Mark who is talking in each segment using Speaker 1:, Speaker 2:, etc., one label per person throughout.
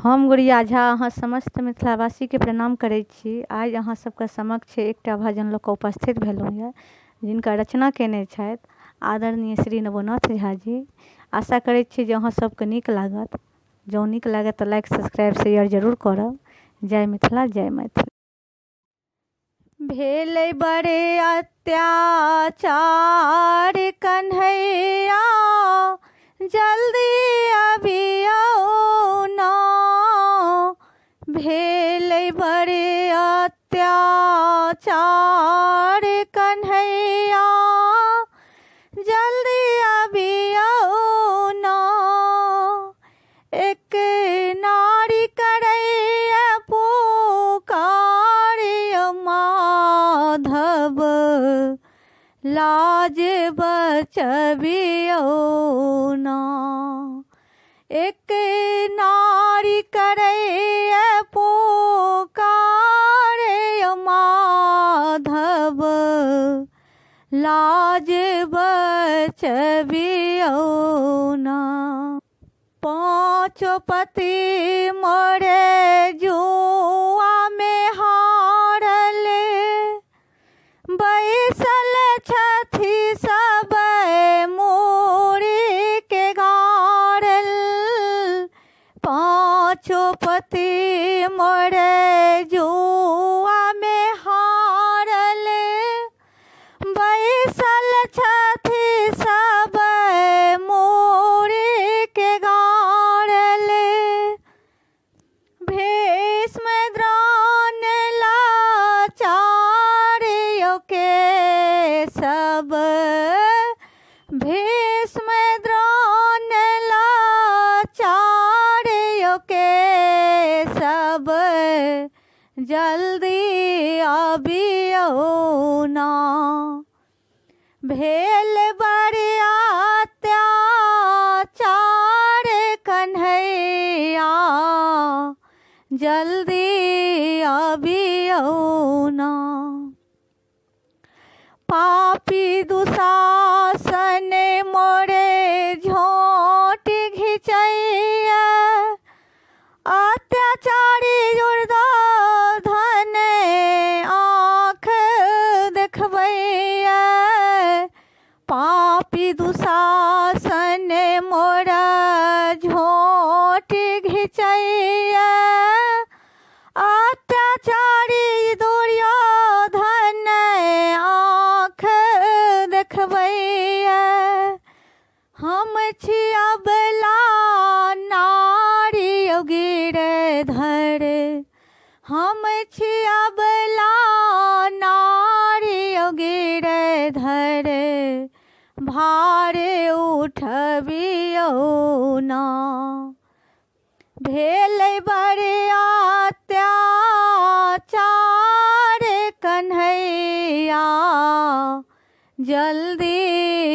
Speaker 1: हम गुड़िया झा अहाँ समस्त मिथिलावासी के प्रणाम करै छी। आइ अहाँ सबके समक्ष एकटा भजन लऽ कऽ उपस्थित भेलहुँ यऽ, जिनका रचना केने छथि आदरणीय श्री नवोनाथ झा जी। आशा करै छी जे अहाँ सबके नीक लागत। जँ नीक लागत तऽ लाइक सब्सक्राइब शेयर जरूर करब। जय मिथिला जय मैथिली। भेलै बड़े अत्याचार कन्हैया, जल्दी अबियौ ना। भेलै बड़े अत्याचार कन्हैया, जल्दी अबियौ ना। एक नारी करैया पुकार माधव, लाज बचबियौ ना। एक नारी करैया पुकार माधव, लाज बचबियौ ना। पाँचों पति मोरे जुआ में हारल, बैसल छथि सब मूरी के गारल। पाँचों पति मोरे जुआ में हारल, बैसल छथि सब मूरी के गारल। भीष्म द्रोण लाचार्यों के सब, भीष्म द्रोण लाचार्यों के सब, जल्दी अबियौ ना। भेल बड़े अत्याचार कन्हैया, जल्दी अबियौ ना। पापी दुशासन मोरे झोंट घिचैया, अत्याचारी दुर्योधन आँख देखबैया। पापी दुशासन मोरा झोंट घिचैया, अत्याचारी दुर्योधन आँख देखबैया। हम छी अबला नारी गिरधर, हम छी अबला नारी गिरधर, भार उठबियौ ना। भेलै बड़े अत्याचार कन्हैया, जल्दी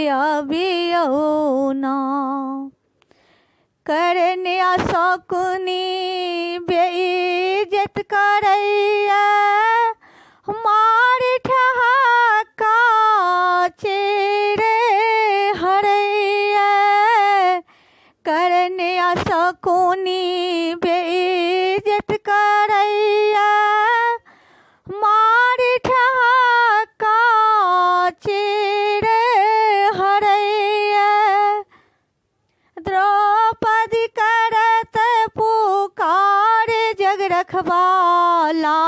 Speaker 1: अबियौ ना। करनिया शकुनी बेइज्जत करैया, मार ठहाका चीरे हरैया। करनिया शकुनी बेइज्जत करैया, मार ठहाका चीरे हरैया। द्रौपदी करत पुकार जग रखवाला,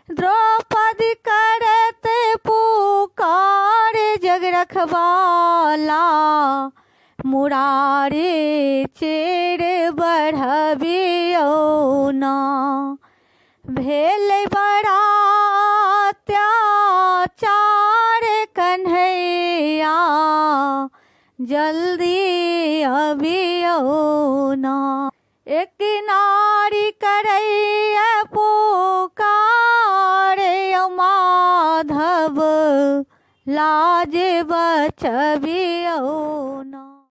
Speaker 1: द्रौपदी करत पुकार जग रखवाला। मुरारी चीर बढ़बियौ ना। भेलै बड़ा अत्याचार कन्हैया, जल्दी अबियौ ना। एक नारी करैया पुकार माधव, लाज बचबियौ।